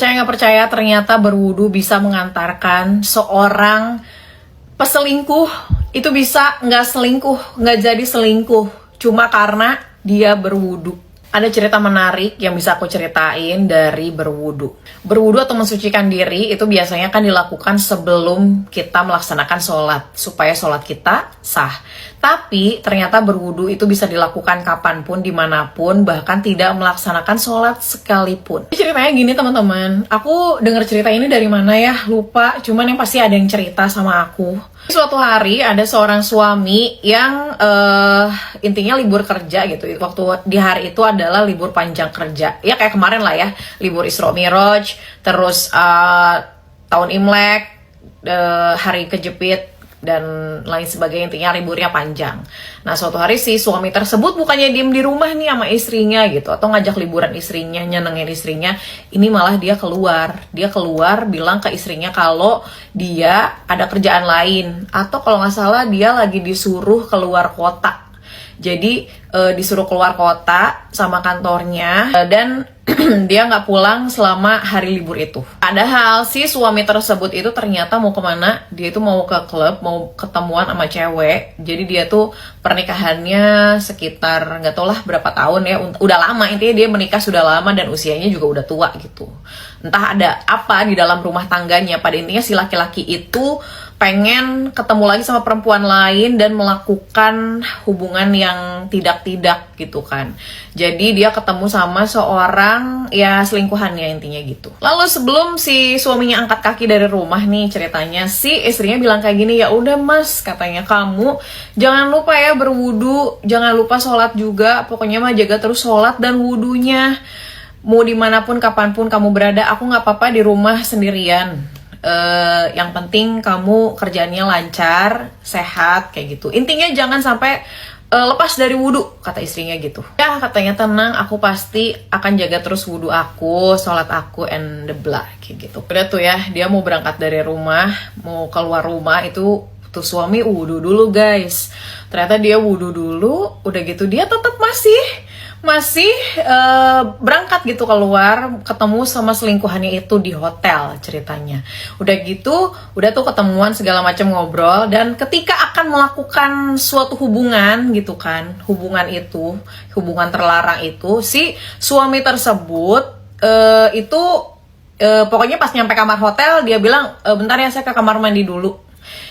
Percaya nggak percaya, ternyata berwudu bisa mengantarkan seorang peselingkuh itu bisa nggak selingkuh, nggak jadi selingkuh, cuma karena dia berwudu. Ada cerita menarik yang bisa aku ceritain dari berwudu. Berwudu atau mensucikan diri itu biasanya kan dilakukan sebelum kita melaksanakan sholat, supaya sholat kita sah. Tapi ternyata berwudu itu bisa dilakukan kapanpun, dimanapun, bahkan tidak melaksanakan sholat sekalipun. Ceritanya gini teman-teman, aku dengar cerita ini dari mana ya, lupa, cuman yang pasti ada yang cerita sama aku. Suatu hari ada seorang suami yang intinya libur kerja gitu. Waktu di hari itu adalah libur panjang kerja. Ya kayak kemarin lah ya, libur Isra Miraj, terus tahun Imlek, hari kejepit dan lain sebagainya, intinya liburnya panjang. Nah suatu hari si suami tersebut bukannya diem di rumah nih sama istrinya gitu, atau ngajak liburan istrinya, nyenengin istrinya, ini malah dia keluar bilang ke istrinya kalau dia ada kerjaan lain, atau kalau nggak salah dia lagi disuruh keluar kota. Jadi disuruh keluar kota sama kantornya, dan dia nggak pulang selama hari libur itu. Padahal si suami tersebut itu ternyata mau kemana? Dia itu mau ke klub, mau ketemuan sama cewek. Jadi dia tuh pernikahannya sekitar nggak tau lah berapa tahun ya. Udah lama, intinya dia menikah sudah lama dan usianya juga udah tua gitu. Entah ada apa di dalam rumah tangganya. Pada intinya si laki-laki itu pengen ketemu lagi sama perempuan lain dan melakukan hubungan yang tidak-tidak gitu kan. Jadi dia ketemu sama seorang ya selingkuhannya intinya gitu. Lalu sebelum si suaminya angkat kaki dari rumah nih ceritanya, si istrinya bilang kayak gini, ya udah mas, katanya kamu jangan lupa ya berwudu, jangan lupa sholat juga, pokoknya mah jaga terus sholat dan wudunya. Mau dimanapun kapanpun kamu berada, aku nggak apa-apa di rumah sendirian. Yang penting kamu kerjaannya lancar, sehat kayak gitu. Intinya jangan sampai lepas dari wudhu, kata istrinya gitu. Ya katanya tenang, aku pasti akan jaga terus wudhu aku, sholat aku, and the blah kayak gitu. Udah tuh ya, dia mau berangkat dari rumah, mau keluar rumah itu tuh suami wudhu dulu guys. Ternyata dia wudhu dulu, udah gitu dia tetap masih berangkat gitu keluar, ketemu sama selingkuhannya itu di hotel ceritanya. Udah gitu, udah tuh ketemuan segala macam ngobrol, dan ketika akan melakukan suatu hubungan gitu kan, hubungan terlarang itu, si suami tersebut pokoknya pas nyampe kamar hotel dia bilang, bentar ya saya ke kamar mandi dulu.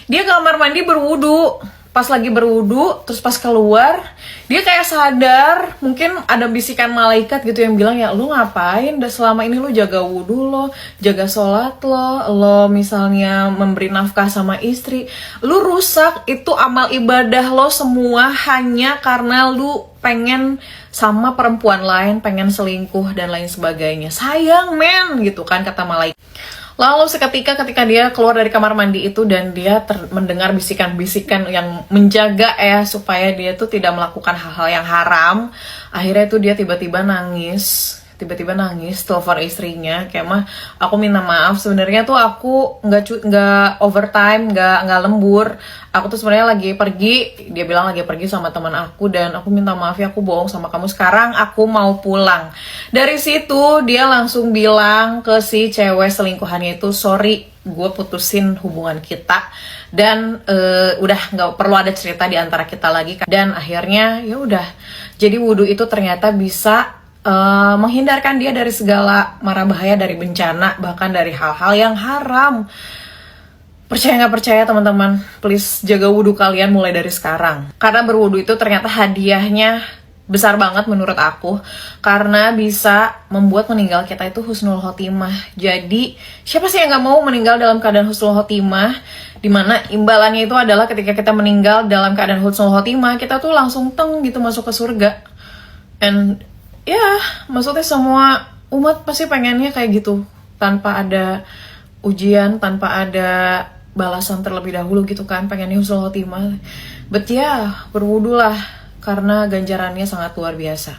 Dia ke kamar mandi berwudu. Pas lagi berwudu, terus pas keluar, dia kayak sadar, mungkin ada bisikan malaikat gitu yang bilang, ya lu ngapain, udah selama ini lu jaga wudu lo, jaga sholat lo misalnya memberi nafkah sama istri, lu rusak itu amal ibadah lo semua hanya karena lu pengen sama perempuan lain, pengen selingkuh dan lain sebagainya. Sayang men, gitu kan kata malaikat. Lalu seketika ketika dia keluar dari kamar mandi itu dan dia mendengar bisikan-bisikan yang menjaga supaya dia tuh tidak melakukan hal-hal yang haram, akhirnya tuh dia tiba-tiba nangis, telepon istrinya kayak, mah aku minta maaf, sebenarnya tuh aku nggak overtime, nggak lembur, aku tuh sebenarnya lagi pergi, dia bilang lagi pergi sama teman aku, dan aku minta maaf ya, aku bohong sama kamu, sekarang aku mau pulang. Dari situ dia langsung bilang ke si cewek selingkuhannya itu, sorry, gue putusin hubungan kita, dan udah nggak perlu ada cerita di antara kita lagi. Dan akhirnya ya udah, jadi wudu itu ternyata bisa menghindarkan dia dari segala mara bahaya, dari bencana, bahkan dari hal-hal yang haram. Percaya nggak percaya teman-teman, please jaga wudhu kalian mulai dari sekarang. Karena berwudhu itu ternyata hadiahnya besar banget menurut aku, karena bisa membuat meninggal kita itu husnul khotimah. Jadi siapa sih yang nggak mau meninggal dalam keadaan husnul khotimah, dimana imbalannya itu adalah ketika kita meninggal dalam keadaan husnul khotimah, kita tuh langsung teng gitu masuk ke surga. And ya, maksudnya semua umat pasti pengennya kayak gitu, tanpa ada ujian, tanpa ada balasan terlebih dahulu gitu kan, pengennya husnul khotimah. But ya, berwudulah, karena ganjarannya sangat luar biasa.